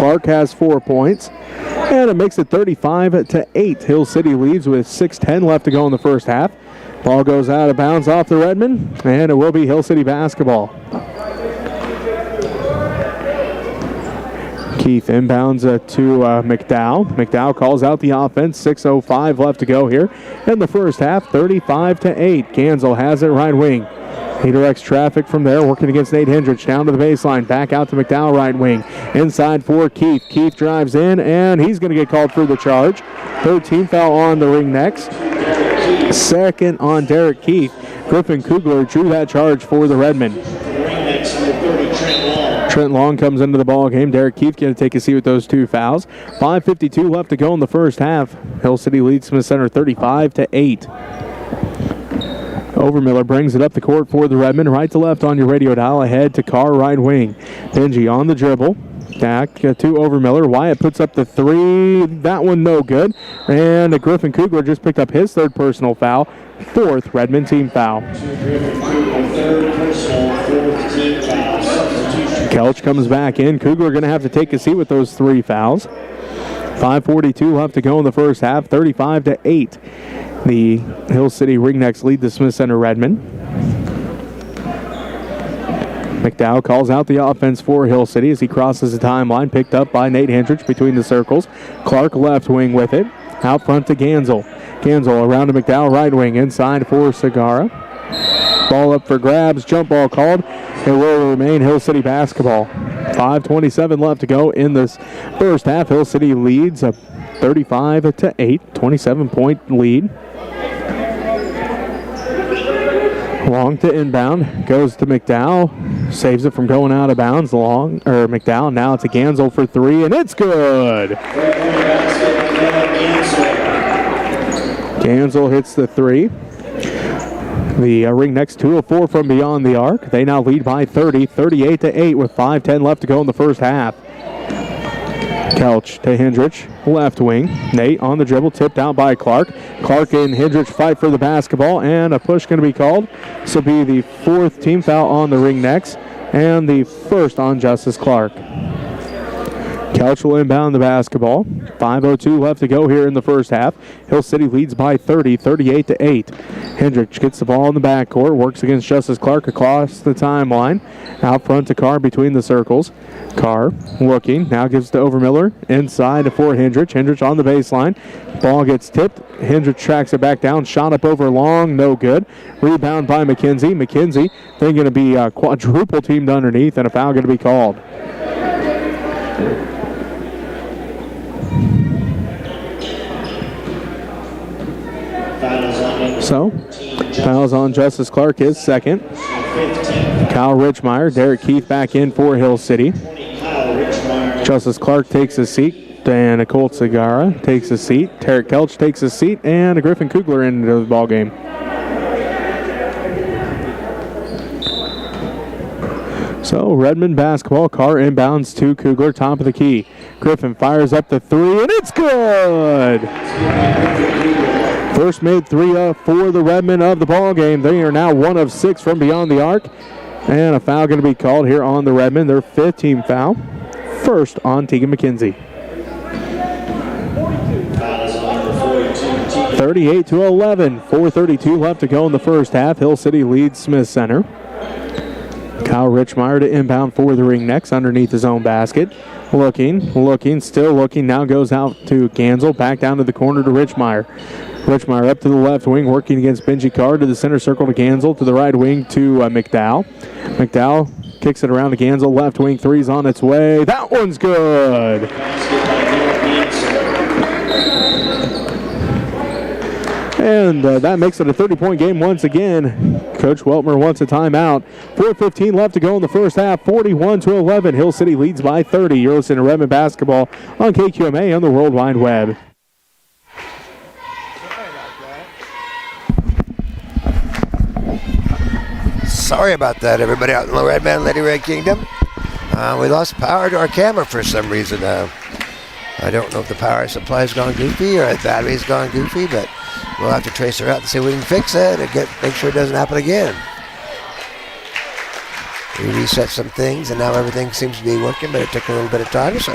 Clark has 4 points. And it makes it 35-8. Hill City leads with 6:10 left to go in the first half. Ball goes out of bounds off the Redmen, and it will be Hill City basketball. Keith inbounds to McDowell. McDowell calls out the offense. 6:05 left to go here in the first half. 35-8. Gansel has it right wing. He directs traffic from there, working against Nate Hendricks. Down to the baseline. Back out to McDowell, right wing. Inside for Keith. Keith drives in, and he's going to get called for the charge. 13th foul on the Ringnecks. Second on Derek Keith. Griffin Kugler drew that charge for the Redmen. Trent Long comes into the ball game. Derek Keith going to take a seat with those 2 fouls. 5:52 left to go in the first half. Hill City leads Smith Center 35-8. Overmiller brings it up the court for the Redmen. Right to left on your radio dial. Ahead to Carr, right wing. Benji on the dribble. Back to Overmiller. Wyatt puts up the 3. That one no good. And Griffin Kugler just picked up his 3rd personal foul. 4th Redmen team foul. Kelch comes back in. Kugler going to have to take a seat with those 3 fouls. 5:42 left to go in the first half. 35-8. The Hill City Ringnecks lead the Smith Center Redmen. McDowell calls out the offense for Hill City as he crosses the timeline. Picked up by Nate Hendricks between the circles. Clark left wing with it. Out front to Gansel. Gansel around to McDowell, right wing. Inside for Segara. Ball up for grabs. Jump ball called. It will remain Hill City basketball. 5:27 left to go in this first half. Hill City leads 35-8. 27-point lead. Long to inbound. Goes to McDowell. Saves it from going out of bounds. McDowell now to Gansel for 3, and it's good. Gansel hits the 3. The Ringnecks 2 of 4 from beyond the arc. They now lead by 30, 38-8 with 5:10 left to go in the first half. Kelch to Hendricks, left wing. Nate on the dribble, tipped out by Clark. Clark and Hendricks fight for the basketball, and a push going to be called. This will be the 4th team foul on the Ringnecks, and the 1st on Justice Clark. Kelch will inbound the basketball. 5:02 left to go here in the first half. Hill City leads by 30, 38-8. Hendricks gets the ball in the backcourt, works against Justice Clark across the timeline. Out front to Carr between the circles. Carr looking, now gives to Overmiller. Inside for Hendricks. Hendricks on the baseline. Ball gets tipped. Hendricks tracks it back down. Shot up over long, no good. Rebound by McKenzie. McKenzie then going to be quadruple teamed underneath, and a foul going to be called. So, fouls on Justice Clark, his 2nd. Kyle Richmeyer, Derek Keith back in for Hill City. Justice Clark takes a seat, and Colt Segara takes a seat. Tarek Kelch takes a seat, and Griffin Kugler into the ball game. So, Redmen basketball. Carr inbounds to Kugler, top of the key. Griffin fires up the 3, and it's good! First made 3 for the Redmen of the ball game. They are now 1 of 6 from beyond the arc. And a foul going to be called here on the Redmen. Their 5th team foul. 1st on Tegan McKenzie. 38-11. 4:32 left to go in the first half. Hill City leads Smith Center. Kyle Richmeyer to inbound for the Ringnecks underneath his own basket. Looking, still looking. Now goes out to Gansel. Back down to the corner to Richmeyer. Richmeyer up to the left wing, working against Benji Carr to the center circle to Gansel, to the right wing to McDowell. McDowell kicks it around to Gansel, left wing, 3's on its way. That one's good. And that makes it a 30-point game once again. Coach Weltmer wants a timeout. 4:15 left to go in the first half. 41-11. Hill City leads by 30. You're listening to Redmen basketball on KQMA on the World Wide Web. Sorry about that, everybody out in the Redmen, Lady Red Kingdom. We lost power to our camera for some reason. I don't know if the power supply's gone goofy or the battery's gone goofy, but we'll have to trace her out and see if we can fix it and make sure it doesn't happen again. he reset some things, and now everything seems to be working, but it took a little bit of time. So,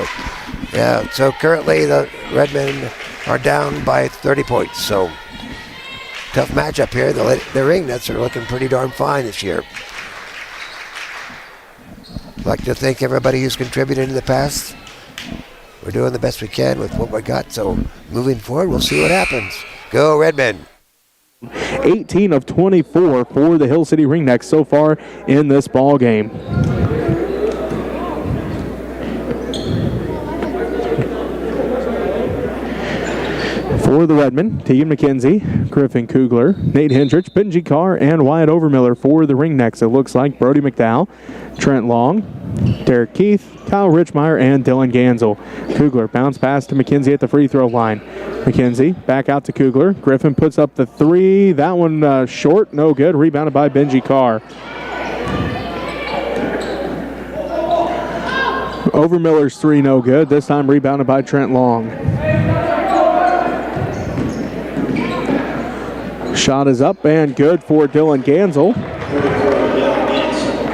yeah, so currently the Redmen are down by 30 points. So, tough matchup here. The Ringnecks are looking pretty darn fine this year. I'd like to thank everybody who's contributed in the past. We're doing the best we can with what we got. So, moving forward, we'll see what happens. Go Redmen. 18 of 24 for the Hill City Ringnecks so far in this ball game. For the Redmen, Tegan McKenzie, Griffin Kugler, Nate Hendricks, Benji Carr, and Wyatt Overmiller. For the Ringnecks, it looks like Brody McDowell, Trent Long, Derek Keith, Kyle Richmeyer, and Dylan Gansel. Kugler bounce pass to McKenzie at the free throw line. McKenzie back out to Kugler. Griffin puts up the three. That one short, no good. Rebounded by Benji Carr. Overmiller's three, no good. This time rebounded by Trent Long. Shot is up and good for Dylan Gansel.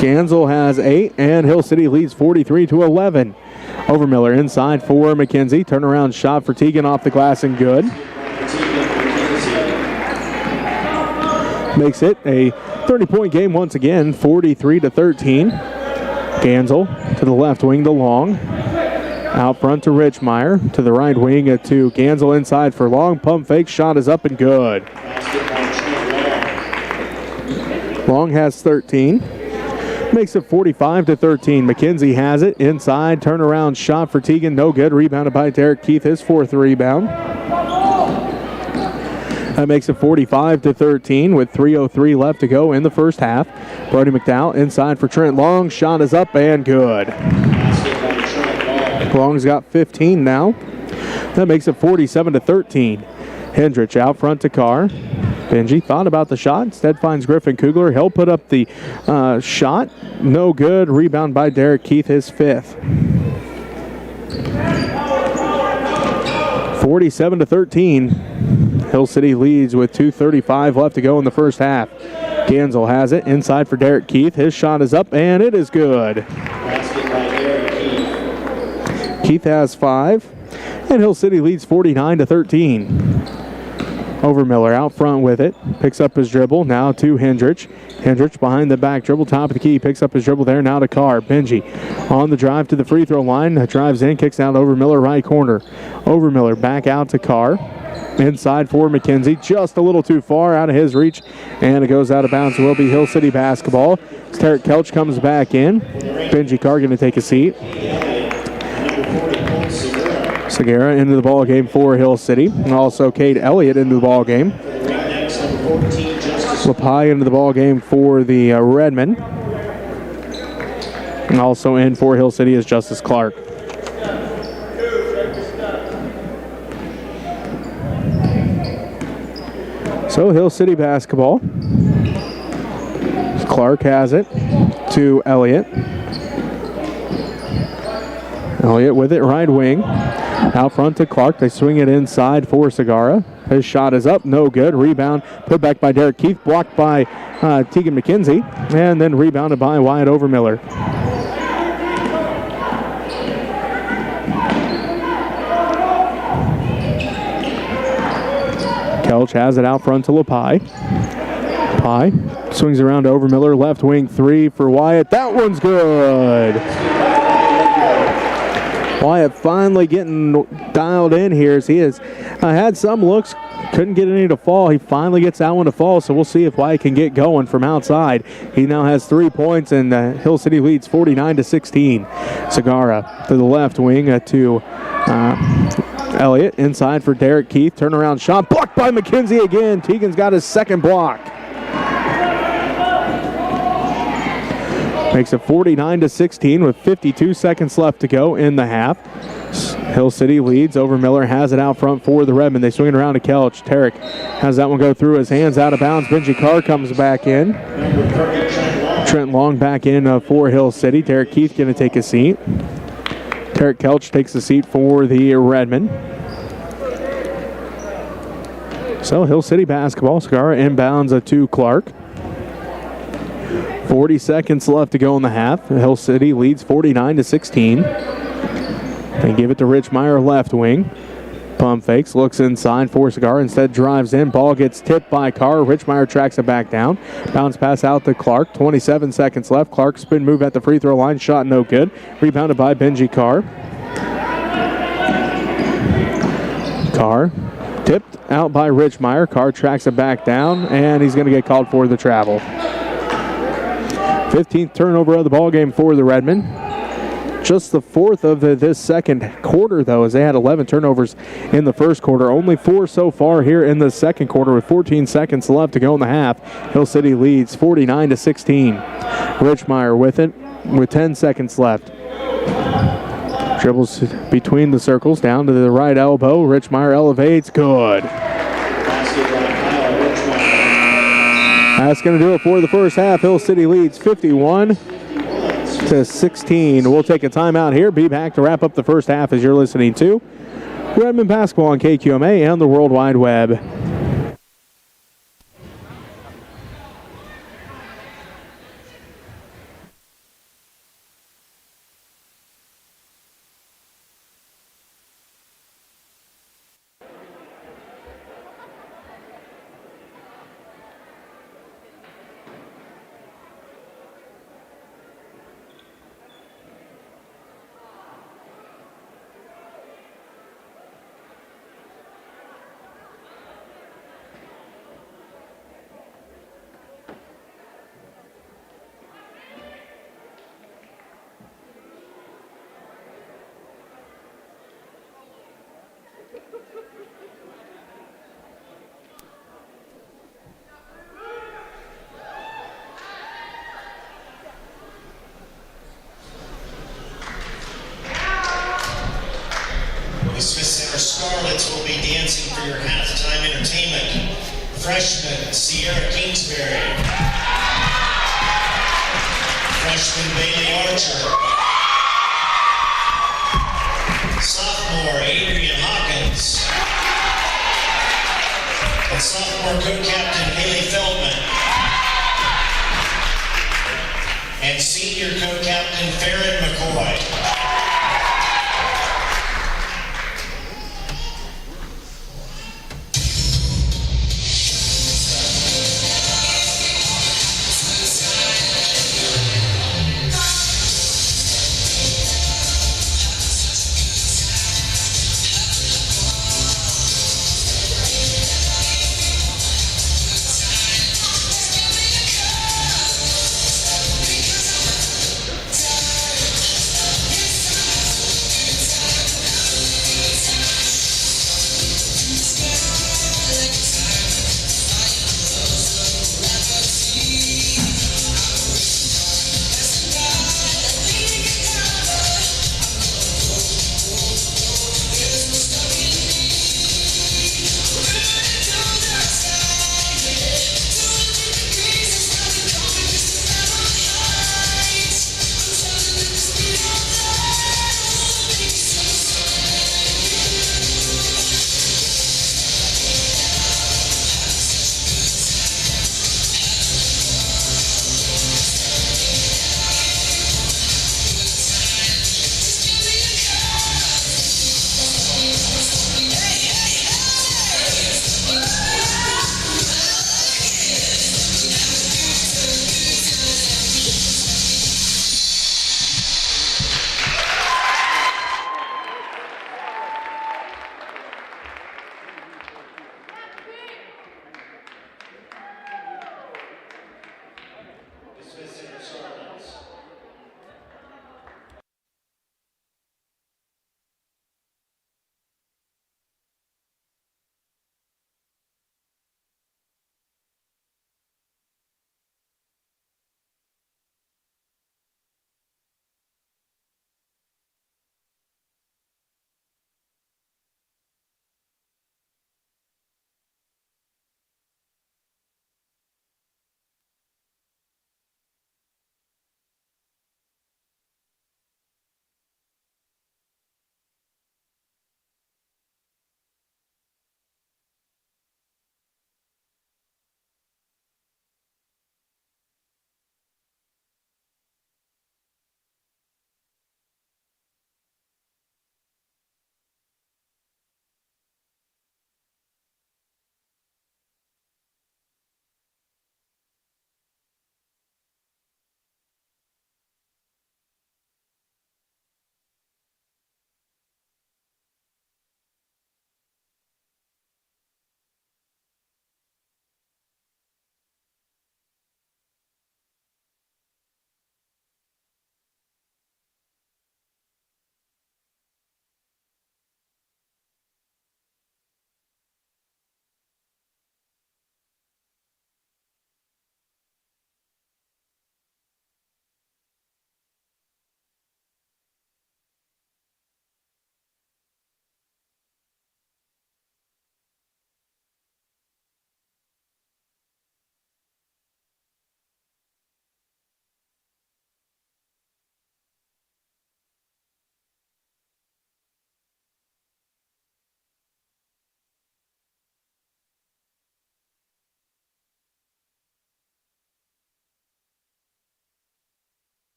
Gansel has 8, and Hill City leads 43-11. Overmiller inside for McKenzie. Turnaround shot for Tegan off the glass and good. Makes it a 30-point game once again, 43-13. Gansel to the left wing to Long. Out front to Richmeyer. To the right wing to Gansel inside for Long. Pump fake. Shot is up and good. Long has 13. Makes it 45-13. McKenzie has it inside. Turnaround shot for Tegan. No good. Rebounded by Derek Keith. His fourth rebound. That makes it 45-13 with 3:03 left to go in the first half. Brody McDowell inside for Trent Long. Shot is up and good. Long's got 15 now. That makes it 47-13. Hendricks out front to Carr. Benji thought about the shot. Instead finds Griffin Kugler. He'll put up the shot. No good. Rebound by Derek Keith, his fifth. 47-13. Hill City leads with 2:35 left to go in the first half. Gansel has it inside for Derek Keith. His shot is up and it is good. Keith has 5. And Hill City leads 49-13. Overmiller out front with it. Picks up his dribble. Now to Hendricks. Hendricks behind the back dribble. Top of the key. Picks up his dribble there. Now to Carr. Benji on the drive to the free throw line. Drives in. Kicks out Overmiller right corner. Overmiller back out to Carr. Inside for McKenzie. Just a little too far out of his reach. And it goes out of bounds. It will be Hill City basketball. Tarek Kelch comes back in. Benji Carr going to take a seat. Segura into the ball game for Hill City. And also Cade Elliott into the ball game. Lepai into the ball game for the Redmen. And also in for Hill City is Justice Clark. So Hill City basketball. Clark has it to Elliott. Elliott with it right wing. Out front to Clark. They swing it inside for Segura. His shot is up. No good. Rebound put back by Derek Keith. Blocked by Tegan McKenzie. And then rebounded by Wyatt Overmiller. Kelch has it out front to Lepai. Lepai swings around to Overmiller. Left wing three for Wyatt. That one's good. Wyatt finally getting dialed in here as he has had some looks, couldn't get any to fall. He finally gets that one to fall, so we'll see if Wyatt can get going from outside. He now has 3 points, and Hill City leads 49-16. Segura to the left wing to Elliott. Inside for Derek Keith. Turnaround shot blocked by McKenzie again. Tegan's got his second block. Makes it 49-16 with 52 seconds left to go in the half. Hill City leads. Overmiller has it out front for the Redmen. They swing it around to Kelch. Tarek has that one go through his hands, out of bounds. Benji Carr comes back in. Trent Long back in for Hill City. Derek Keith going to take a seat. Tarek Kelch takes a seat for the Redmen. So Hill City basketball. Segura inbounds to Clark. 40 seconds left to go in the half. Hill City leads 49-16. They give it to Richmeyer, left wing. Pump fakes, looks inside for Cigar, instead drives in. Ball gets tipped by Carr. Richmeyer tracks it back down. Bounce pass out to Clark. 27 seconds left. Clark spin move at the free throw line. Shot no good. Rebounded by Benji Carr. Carr tipped out by Richmeyer. Carr tracks it back down, and he's going to get called for the travel. 15th turnover of the ball game for the Redmen. Just the fourth of this second quarter, though, as they had 11 turnovers in the first quarter. Only 4 so far here in the second quarter with 14 seconds left to go in the half. Hill City leads 49-16. Richmeyer with it with 10 seconds left. Dribbles between the circles down to the right elbow. Richmeyer elevates. Good. That's going to do it for the first half. Hill City leads 51-16. We'll take a timeout here. Be back to wrap up the first half as you're listening to Redmen Basketball on KQMA and the World Wide Web. Freshman Sierra Kingsbury. Freshman Bailey Archer. Sophomore Adrian Hawkins. And sophomore co-captain Haley Feldman. And senior co-captain Farron McCoy.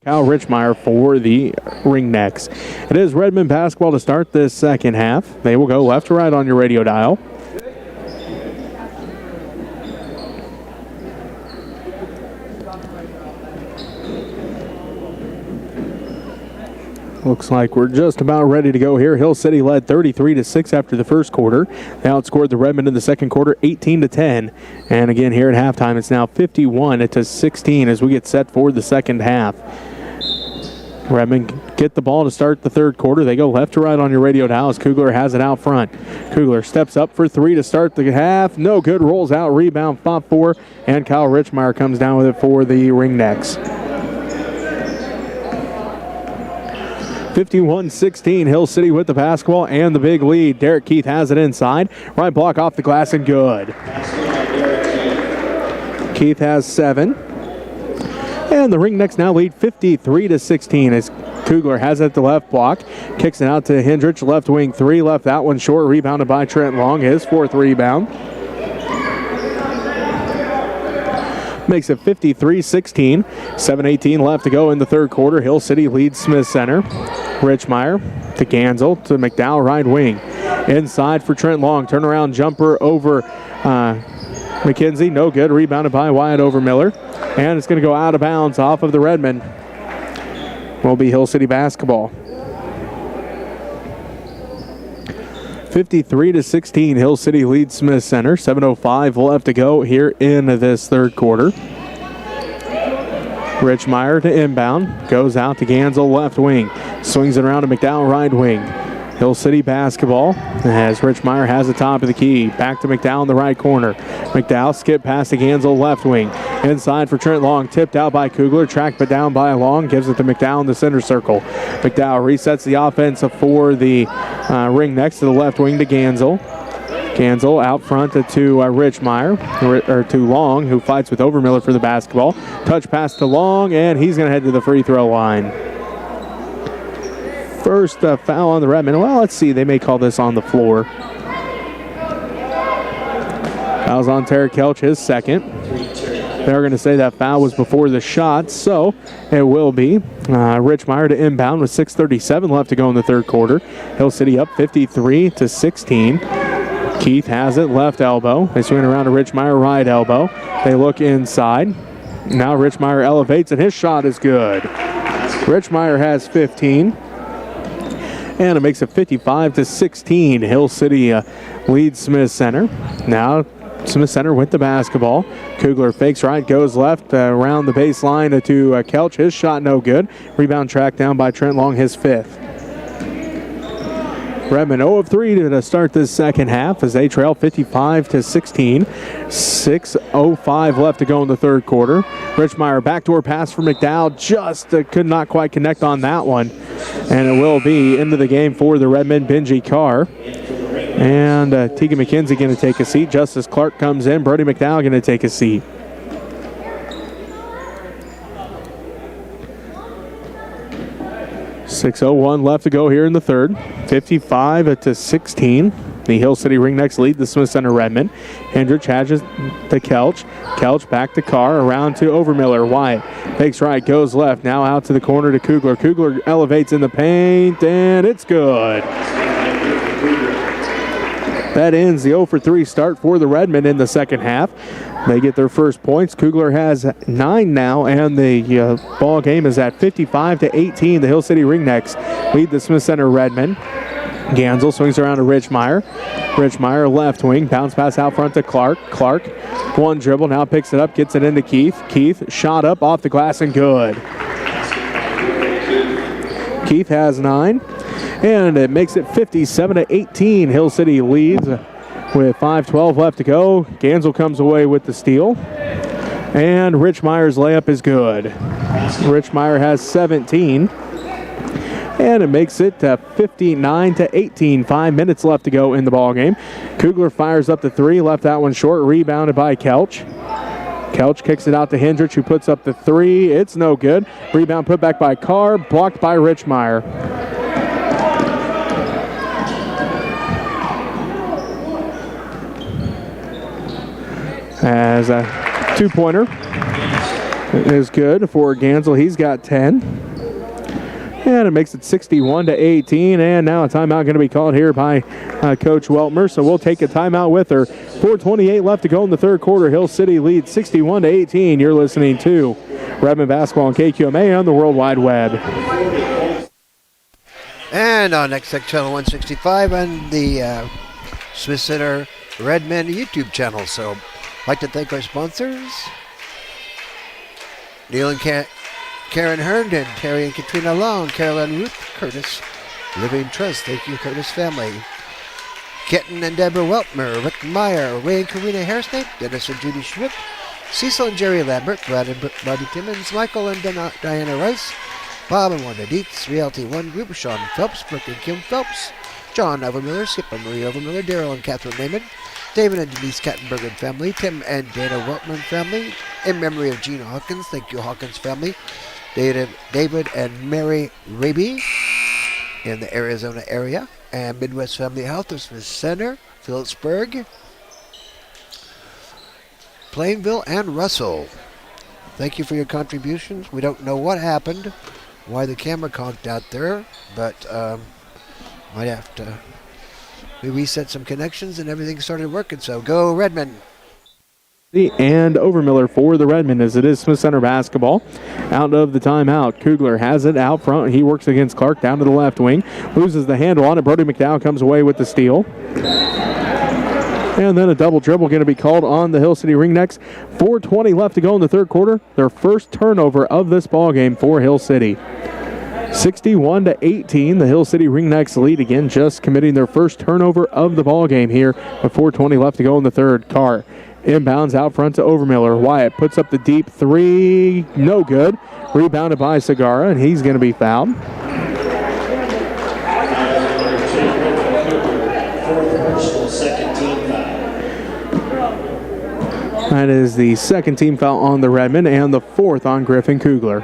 Kyle Richmeyer for the Ringnecks. It is Redmen basketball to start this second half. They will go left to right on your radio dial. Looks like we're just about ready to go here. Hill City led 33-6 after the first quarter. They outscored the Redmen in the second quarter 18-10. And again here at halftime, it's now 51-16 as we get set for the second half. Redmen get the ball to start the third quarter. They go left to right on your radio dial as Kugler has it out front. Kugler steps up for three to start the half. No good. Rolls out. Rebound. Fought for. And Kyle Richmeyer comes down with it for the Ringnecks. 51-16, Hill City with the basketball and the big lead. Derek Keith has it inside. Right block off the glass and good. Keith has 7. And the Ringnecks now lead 53-16 as Kugler has it at the left block. Kicks it out to Hendrich, left wing 3. Left that one short, rebounded by Trent Long. His 4th rebound. Makes it 53-16. 7:18 left to go in the third quarter. Hill City leads Smith Center. Richmeyer to Gansel to McDowell, right wing. Inside for Trent Long. Turnaround jumper over McKenzie. No good. Rebounded by Wyatt over Miller. And it's going to go out of bounds off of the Redmen. Will be Hill City basketball. 53-16, Hill City leads Smith Center. 7:05 left to go here in this third quarter. Richmeyer to inbound. Goes out to Gansel, left wing. Swings it around to McDowell, right wing. Hill City basketball as Richmeyer has the top of the key. Back to McDowell in the right corner. McDowell skip past to Gansel, left wing. Inside for Trent Long. Tipped out by Kugler. Tracked but down by Long. Gives it to McDowell in the center circle. McDowell resets the offense for the Ringnecks to the left wing to Gansel. Gansel out front to Richmeyer, or to Long, who fights with Overmiller for the basketball. Touch pass to Long, and he's going to head to the free throw line. First foul on the Redmen. Well, let's see. They may call this on the floor. Foul's on Tarek Kelch, his second. They're going to say that foul was before the shot, so it will be. Richmeyer to inbound with 6:37 left to go in the third quarter. Hill City up 53-16. Keith has it, left elbow. They swing around to Richmeyer, right elbow. They look inside. Now Richmeyer elevates, and his shot is good. Richmeyer has 15. And it makes it 55-16. Hill City leads Smith Center. Now Smith Center with the basketball. Kugler fakes right, goes left around the baseline to Kelch. His shot no good. Rebound tracked down by Trent Long, his 5th. Redmen 0 of 3 to start this second half as they trail 55-16. 6:05 left to go in the third quarter. Richmeyer backdoor pass for McDowell. Just could not quite connect on that one. And it will be into the game for the Redmen. Benji Carr. And Tegan McKenzie going to take a seat. Justice Clark comes in. Brody McDowell going to take a seat. .601 left to go here in the third. 55-16. The Hill City Ringnecks lead the Smith Center Redmen. Hendrich has it to Kelch. Kelch back to Carr, around to Overmiller. Wyatt fakes right, goes left. Now out to the corner to Kugler. Kugler elevates in the paint, and it's good. That ends the 0 for 3 start for the Redmen in the second half. They get their first points. Kugler has 9 now, and the ball game is at 55-18. The Hill City Ringnecks lead the Smith Center Redmen. Gansel swings around to Richmeyer. Richmeyer left wing. Bounce pass out front to Clark. Clark, one dribble, now picks it up, gets it into Keith. Keith, shot up off the glass and good. Keith has 9. And it makes it 57-18. Hill City leads with 5:12 left to go. Gansel comes away with the steal. And Richmeyer's layup is good. Richmeyer has 17. And it makes it 59-18. 5 minutes left to go in the ball game. Kugler fires up the 3. Left that one short. Rebounded by Kelch. Kelch kicks it out to Hendrich, who puts up the 3. It's no good. Rebound put back by Carr. Blocked by Richmeyer. As a 2-pointer is good for Gansel. He's got 10. And it makes it 61-18. And now a timeout going to be called here by Coach Weltmer. So we'll take a timeout with her. 4:28 left to go in the third quarter. Hill City leads 61-18. You're listening to Redmen Basketball on KQMA on the World Wide Web. And on Next Tech Channel 165 and the Swiss Center Redmen YouTube channel. So I'd like to thank our sponsors, Neil and Karen Herndon, Terry and Katrina Long, Carol and Ruth Curtis, Living Trust, thank you Curtis family, Kenton and Deborah Weltmer, Rick Meyer, Ray and Karina Hairsnake, Dennis and Judy Schmidt, Cecil and Jerry Lambert, Brad and Buddy Timmons, Michael and Diana Rice, Bob and Wanda Dietz, Realty One Group, Sean Phelps, Brooke and Kim Phelps, John Overmiller, Skip and Marie Overmiller, Daryl and Catherine Naiman, David and Denise Kattenberger family, Tim and Dana Weltman family, in memory of Gene Hawkins, thank you Hawkins family, David and Mary Raby in the Arizona area, and Midwest Family Health of Smith Center, Phillipsburg, Plainville, and Russell. Thank you for your contributions. We don't know what happened, why the camera conked out there, but might have to we reset some connections and everything started working, so go Redmen. And Overmiller for the Redmen as it is Smith Center basketball. Out of the timeout, Kugler has it out front. He works against Clark down to the left wing. Loses the handle on it. Brody McDowell comes away with the steal. And then a double dribble going to be called on the Hill City Ringnecks. 4:20 left to go in the third quarter. Their first turnover of this ball game for Hill City. 61-18, the Hill City Ringnecks lead again, just committing their first turnover of the ball game here with 4:20 left to go in the third. Carr inbounds out front to Overmiller. Wyatt puts up the deep three, no good. Rebounded by Segara, and he's going to be fouled. That is the second team foul on the Redmen and the fourth on Griffin Kugler.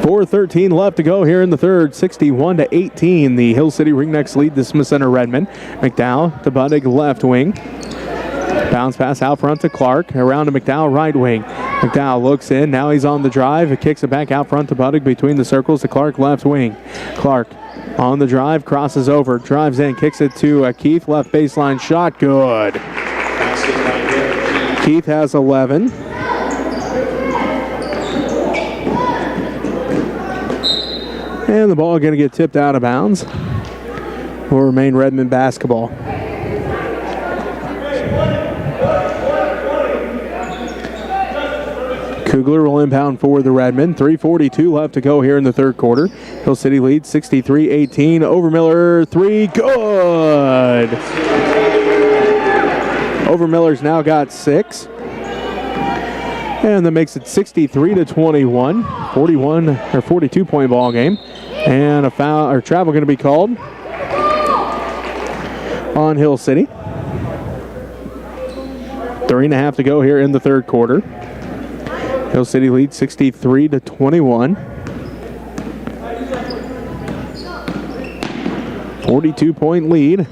4:13 left to go here in the third. 61-18. The Hill City Ringnecks lead the Smith Center Redmen. McDowell to Buddig left wing. Bounce pass out front to Clark. Around to McDowell right wing. McDowell looks in. Now he's on the drive. He kicks it back out front to Buddig between the circles to Clark left wing. Clark on the drive. Crosses over. Drives in. Kicks it to Keith. Left baseline shot. Good. Keith has 11. And the ball going to get tipped out of bounds. Will remain Redmen basketball. Kugler will inbound for the Redmen. 3:42 left to go here in the third quarter. Hill City leads 63-18. Overmiller three, good. Overmiller's now got 6. And that makes it 63-21. 42-point ball game. And a foul or travel going to be called on Hill City. 3.5 to go here in the third quarter. Hill City leads 63-21. 42-point lead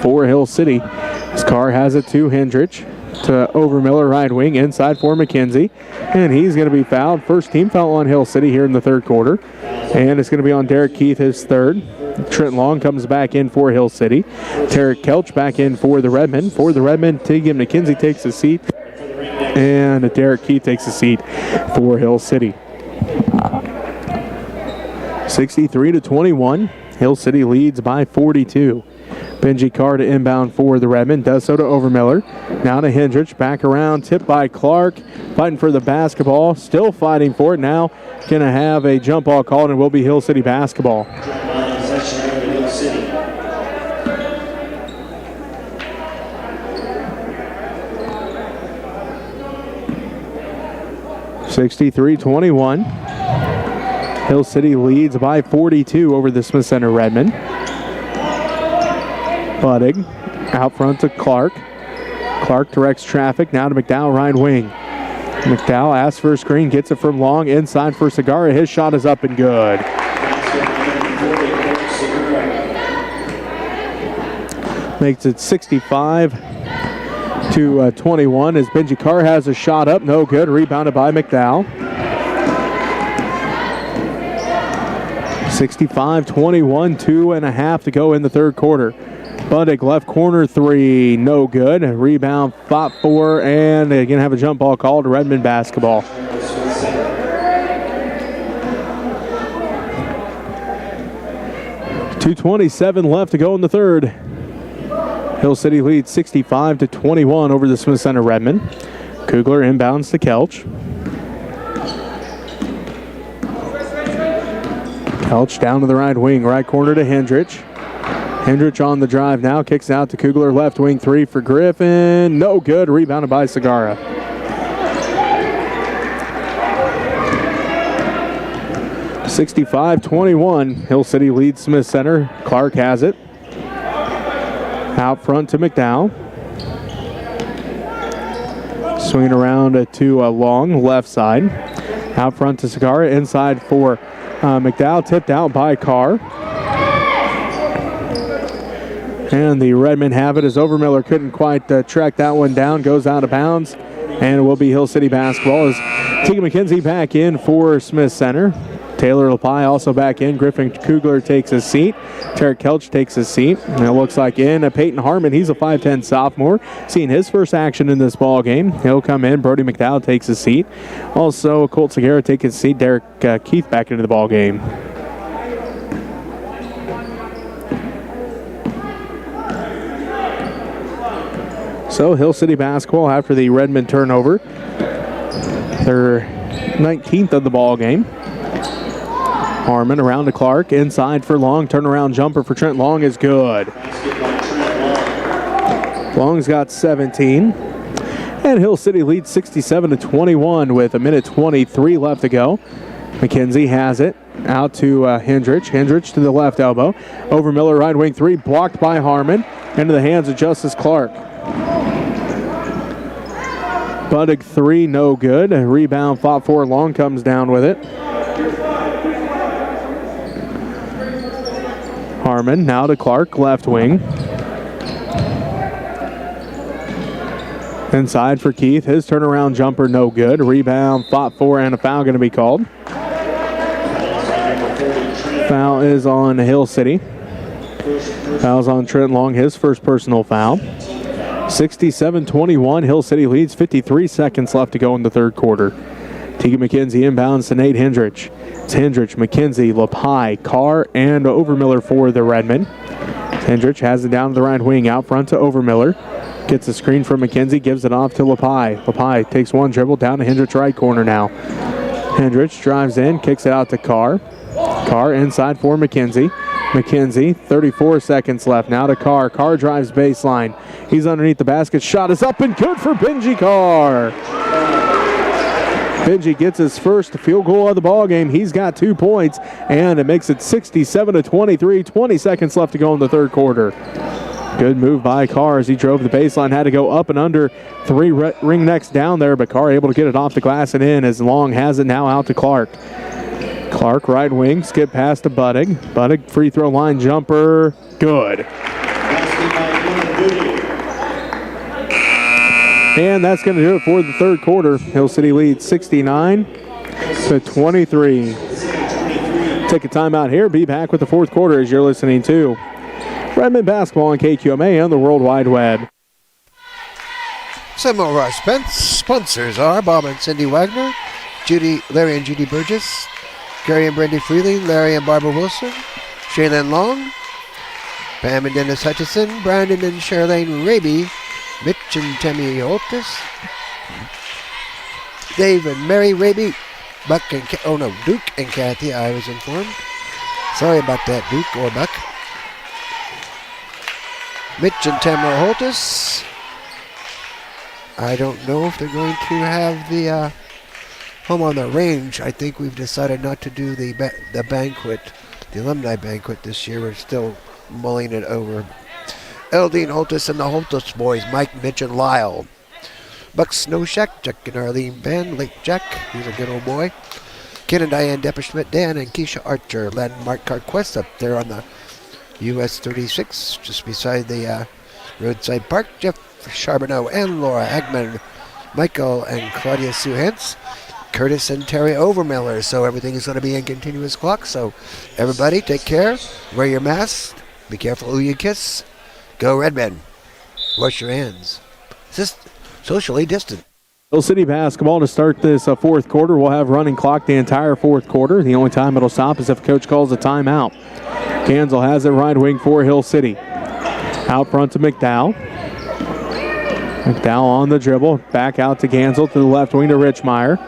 for Hill City. This Carr has it to Hendrich. To Overmiller right wing, inside for McKenzie. And he's going to be fouled. First team foul on Hill City here in the third quarter. And it's going to be on Derek Keith, his third. Trent Long comes back in for Hill City. Tarek Kelch back in for the Redmen. For the Redmen, Tegan McKenzie takes a seat. And Derek Keith takes a seat for Hill City. 63-21. Hill City leads by 42. Benji Carr to inbound for the Redmen. Does so to Overmiller. Now to Hendrich. Back around. Tipped by Clark. Fighting for the basketball. Still fighting for it. Now going to have a jump ball called and will be Hill City basketball. 63-21. Hill City leads by 42 over the Smith Center Redmen. Buddig out front to Clark. Clark directs traffic now to McDowell right wing. McDowell asks for a screen, gets it from Long, inside for Segara. His shot is up and good. Makes it 65 to 21 as Benji Carr has a shot up. No good. Rebounded by McDowell. 65-21, 2.5 to go in the third quarter. Buddick left corner three, no good. Rebound, fought for, and they again have a jump ball called. Redmen basketball. .227 left to go in the third. Hill City leads 65-21 over the Smith Center Redmen. Kugler inbounds to Kelch. Kelch down to the right wing, right corner to Hendrich. Hendrich on the drive now, kicks out to Kugler, left wing three for Griffin. No good, rebounded by Segarra. .65-21, Hill City leads Smith Center. Clark has it. Out front to McDowell. Swinging around to Long, left side. Out front to Segarra, inside for McDowell, tipped out by Carr. And the Redmen have it as Overmiller couldn't quite track that one down. Goes out of bounds. And it will be Hill City basketball as Tegan McKenzie back in for Smith Center. Taylor LaPie also back in. Griffin Kugler takes his seat. Tarek Kelch takes his seat. And it looks like in Peyton Harmon, he's a 5'10 sophomore, seeing his first action in this ball game. He'll come in. Brody McDowell takes his seat. Also, Colt Segarra takes his seat. Derek Keith back into the ball game. So Hill City basketball after the Redmen turnover. Their 19th of the ball game. Harmon around to Clark, inside for Long, turnaround jumper for Trent Long is good. Long's got 17. And Hill City leads 67-21 with 1:23 left to go. McKenzie has it, out to Hendrich. Hendrich to the left elbow. Overmiller right wing three, blocked by Harmon. Into the hands of Justice Clark. Buddick three, no good. A rebound fought for, Long comes down with it. Harmon now to Clark, left wing. Inside for Keith, his turnaround jumper no good. Rebound fought for and a foul going to be called. Foul is on Hill City. Foul's on Trent Long, his first personal foul. 67-21, Hill City leads, 53 seconds left to go in the third quarter. Tegan McKenzie inbounds to Nate Hendrich. It's Hendrich, McKenzie, LaPie, Carr, and Overmiller for the Redmen. Hendrich has it down to the right wing, out front to Overmiller. Gets a screen from McKenzie, gives it off to LaPie. LaPie takes one dribble down to Hendrich right corner now. Hendrich drives in, kicks it out to Carr. Carr inside for McKenzie. McKenzie, 34 seconds left now to Carr. Carr drives baseline. He's underneath the basket. Shot is up and good for Benji Carr. Benji gets his first field goal of the ball game. He's got 2 points, and it makes it 67-23. 20 seconds left to go in the third quarter. Good move by Carr as he drove the baseline. Had to go up and under. 3 Ringnecks down there, but Carr able to get it off the glass and in as Long has it now out to Clark. Clark, right wing, skip pass to Buddick. Buddick, free throw line jumper, good. And that's going to do it for the third quarter. Hill City leads 69-23. Take a timeout here. Be back with the fourth quarter as you're listening to Redmen basketball on KQMA and the World Wide Web. Some of our sponsors are Bob and Cindy Wagner, Larry and Judy Burgess, Gary and Brandy Freely, Larry and Barbara Wilson, Shaylin Long, Pam and Dennis Hutchison, Brandon and Charlene Raby, Mitch and Tammy Oltis, Dave and Mary Raby, Duke and Kathy, I was informed. Sorry about that, Duke or Buck. Mitch and Tamara Holtis. I don't know if they're going to have the home on the range. I think we've decided not to do the banquet, the alumni banquet this year. We're still mulling it over. Eldine Holtis and the Holtis boys, Mike, Mitch, and Lyle. Buck Snowshack, Jack and Arlene Band, Lake Jack, he's a good old boy. Ken and Diane Depperschmidt, Dan and Keisha Archer, Landmark Carquest up there on the US 36, just beside the Roadside Park, Jeff Charbonneau and Laura Eggman, Michael and Claudia Sue Hintz, Curtis and Terry Overmiller. So everything is going to be in continuous clock. So everybody take care, wear your masks, be careful who you kiss. Go Redmen. Wash your hands. Just socially distant. Hill City basketball to start this fourth quarter. We'll have running clock the entire fourth quarter. The only time it'll stop is if coach calls a timeout. Gansel has it right wing for Hill City. Out front to McDowell. McDowell on the dribble. Back out to Gansel to the left wing to Richmeyer.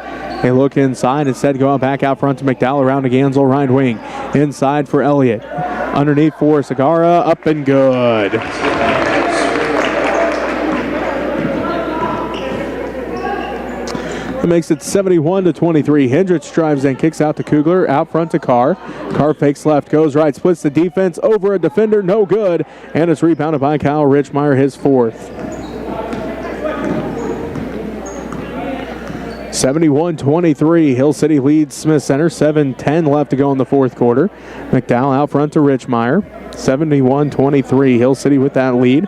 They look inside. Instead, go out back out front to McDowell around to Gansel right wing. Inside for Elliott. Underneath for Segara. Up and good. It makes it 71-23. Hendricks drives and kicks out to Kugler. Out front to Carr. Carr fakes left, goes right, splits the defense over a defender. No good. And it's rebounded by Kyle Richmeyer, his fourth. 71-23. Hill City leads Smith Center. 7:10 left to go in the fourth quarter. McDowell out front to Richmeyer. 71-23. Hill City with that lead.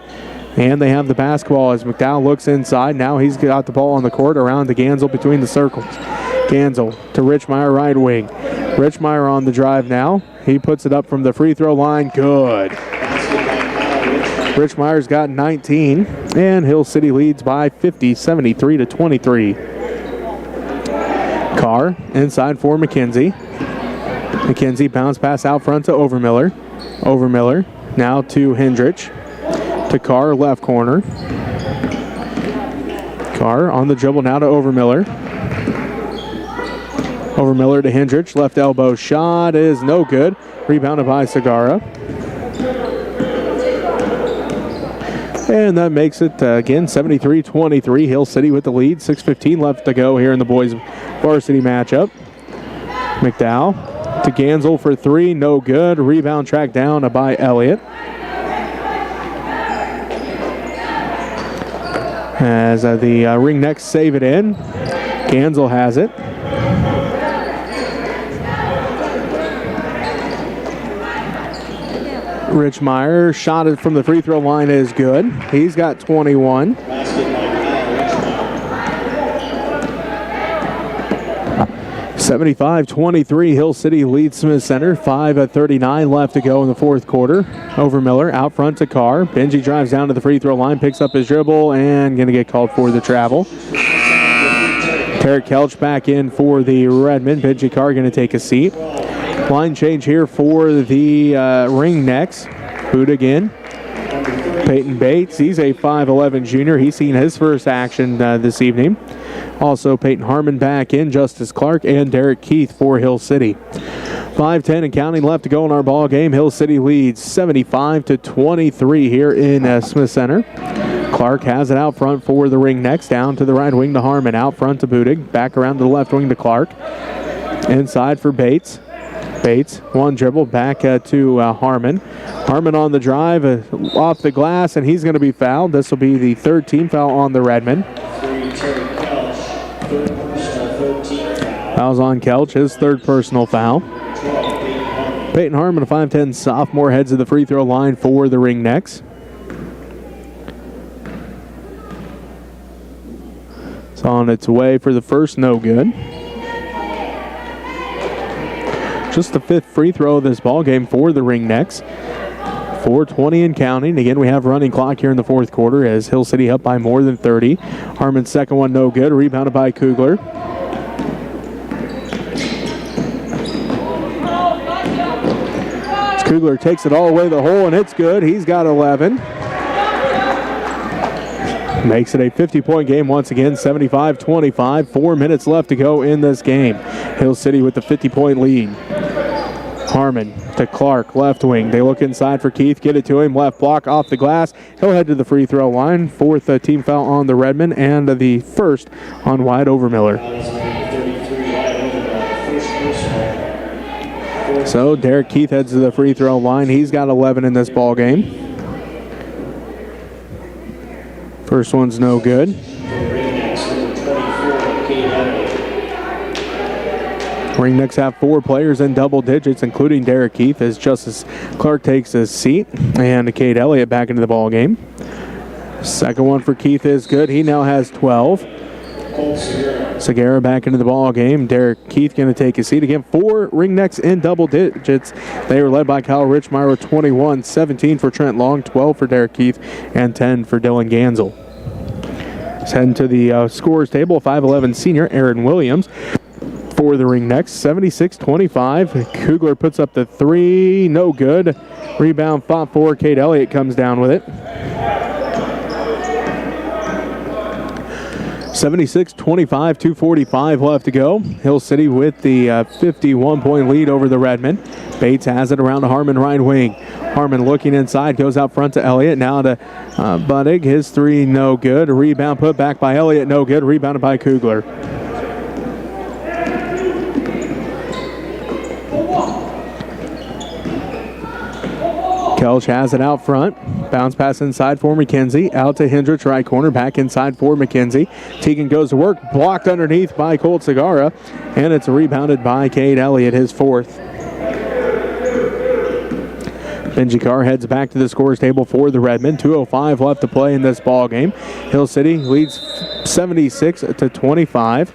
And they have the basketball as McDowell looks inside. Now he's got the ball on the court around to Gansel between the circles. Gansel to Richmeyer right wing. Richmeyer on the drive now. He puts it up from the free throw line. Good. Richmeyer's got 19. And Hill City leads by 50, 73-23. Carr inside for McKenzie. McKenzie bounce pass out front to Overmiller. Overmiller now to Hendricks. To Carr, left corner. Carr on the dribble now to Overmiller. Overmiller to Hendricks. Left elbow shot is no good. Rebounded by Segara. And that makes it, again, 73-23. Hill City with the lead. 6:15 left to go here in the boys' varsity matchup. McDowell to Gansel for three. No good. Rebound tracked down by Elliott. As the Ringnecks save it in. Gansel has it. Richmeyer shot it from the free throw line is good. He's got 21. 75-23, Hill City leads Smith Center. 5:39 left to go in the fourth quarter. Overmiller out front to Carr. Benji drives down to the free throw line, picks up his dribble, and going to get called for the travel. Tarek Kelch back in for the Redmen. Benji Carr going to take a seat. Line change here for the Ringnecks. Boot again. Peyton Bates, he's a 5'11 junior. He's seen his first action this evening. Also, Peyton Harmon back in, Justice Clark, and Derek Keith for Hill City. 5:10 and counting left to go in our ball game. Hill City leads 75-23 here in Smith Center. Clark has it out front for the Ringnecks. Down to the right wing to Harmon. Out front to Budig. Back around to the left wing to Clark. Inside for Bates. Bates, one dribble, back to Harmon. Harmon on the drive, off the glass, and he's going to be fouled. This will be the third team foul on the Redmen. Foul's on Kelch, his third personal foul. Peyton Harmon, a 5'10 sophomore, heads to the free throw line for the Ringnecks. It's on its way for the first, no good. Just the fifth free throw of this ball game for the Ringnecks. 4:20 and counting. Again, we have running clock here in the fourth quarter as Hill City up by more than 30. Harmon's second one no good. Rebounded by Kugler. Kugler takes it all the way to the hole, and it's good. He's got 11. Makes it a 50-point game once again, 75-25. 4 minutes left to go in this game. Hill City with the 50-point lead. Harmon to Clark, left wing. They look inside for Keith, get it to him. Left block off the glass. He'll head to the free throw line. Fourth team foul on the Redmen, and the first on Wyatt Overmiller. So Derek Keith heads to the free throw line. He's got 11 in this ball game. First one's no good. Ringnecks have 4 players in double digits, including Derek Keith, as Justice Clark takes his seat, and Cade Elliott back into the ball game. Second one for Keith is good. He now has 12. Segura back into the ball game. Derek Keith going to take a seat again. 4 Ringnecks in double digits. They were led by Kyle Richmeyer, 21, 17 for Trent Long, 12 for Derek Keith, and 10 for Dylan Gansel. Let's head to the scores table. 5'11 senior Aaron Williams for the Ringnecks, 76-25. Kugler puts up the 3, no good. Rebound fought for. Kate Elliott comes down with it. 76-25, 2:45 left to go. Hill City with the 51-point lead over the Redmen. Bates has it around to Harmon right wing. Harmon looking inside, goes out front to Elliott. Now to Buddig. His 3 no good. A rebound put back by Elliott, no good. Rebounded by Kugler. Kelch has it out front. Bounce pass inside for McKenzie. Out to Hendricks, right corner. Back inside for McKenzie. Teagan goes to work. Blocked underneath by Colt Segura. And it's rebounded by Cade Elliott, his 4th. Benji Carr heads back to the scores table for the Redmen. 2:05 left to play in this ball game. Hill City leads 76-25.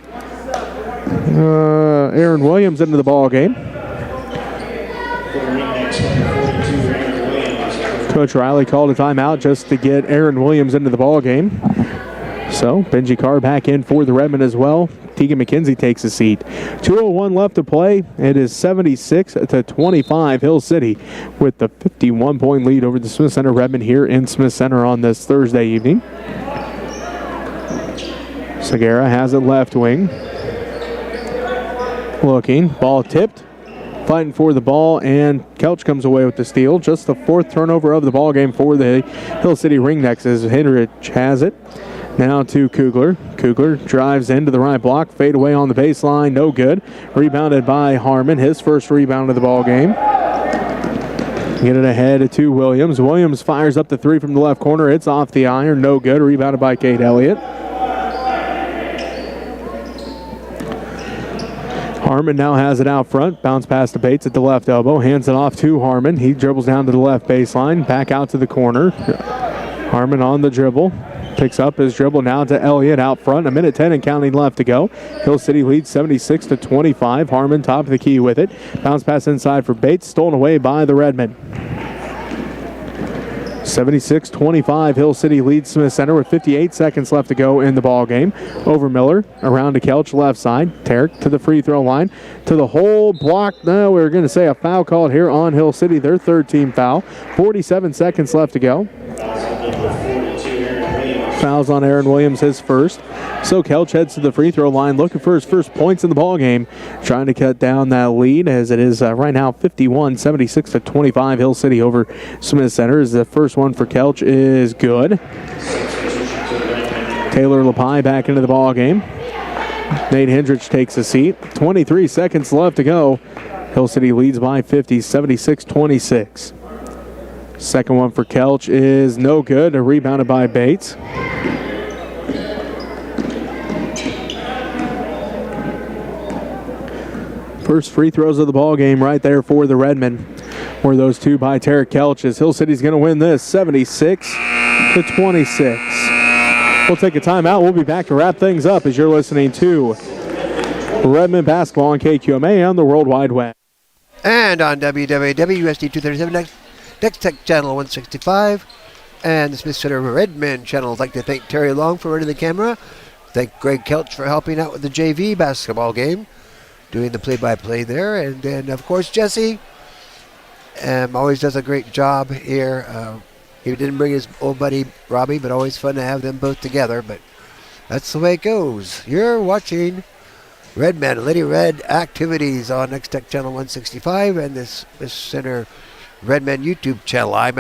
Aaron Williams into the ball game. Coach Riley called a timeout just to get Aaron Williams into the ball game. So Benji Carr back in for the Redmen as well. Teagan McKenzie takes a seat. 2:01 left to play. It is 76-25 Hill City with the 51-point lead over the Smith Center Redmen here in Smith Center on this Thursday evening. Segura has it left wing. Looking, ball tipped. Fighting for the ball, and Kelch comes away with the steal. Just the 4th turnover of the ball game for the Hill City Ringnecks as Hendricks has it. Now to Kugler. Kugler drives into the right block. Fade away on the baseline. No good. Rebounded by Harmon. His first rebound of the ball game. Get it ahead to Williams. Williams fires up the 3 from the left corner. It's off the iron. No good. Rebounded by Cade Elliott. Harmon now has it out front. Bounce pass to Bates at the left elbow. Hands it off to Harmon. He dribbles down to the left baseline. Back out to the corner. Harmon on the dribble. Picks up his dribble now to Elliott out front. 1:10 and counting left to go. Hill City leads 76-25. Harmon top of the key with it. Bounce pass inside for Bates. Stolen away by the Redmen. 76-25, Hill City leads Smith Center with 58 seconds left to go in the ball game. Over Miller, around to Kelch, left side. Tarek to the free throw line, to the hole, blocked. No, we're going to say a foul called here on Hill City, their 3rd team foul. 47 seconds left to go. Fouls on Aaron Williams, his 1st. So Kelch heads to the free throw line, looking for his first points in the ball game, trying to cut down that lead as it is right now 76-25 Hill City over Smith Center. As the first one for Kelch is good. Taylor Lepi back into the ball game. Nate Hendricks takes a seat. 23 seconds left to go. Hill City leads by 50, 76-26. Second one for Kelch is no good. Rebounded by Bates. First free throws of the ball game right there for the Redmen. Were those 2 by Tarek Kelch, as Hill City's going to win this 76-26. We'll take a timeout. We'll be back to wrap things up as you're listening to Redmen basketball on KQMA on the World Wide Web. And on WWWSD 237 Next Tech Channel 165 and the Smith Center Redmen channel. I'd like to thank Terry Long for running the camera. Thank Greg Kelch for helping out with the JV basketball game, doing the play-by-play there. And then, of course, Jesse always does a great job here. He didn't bring his old buddy Robbie, but always fun to have them both together. But that's the way it goes. You're watching Redmen, Lady Red activities on Next Tech Channel 165 and this Center Redmen YouTube channel. I'm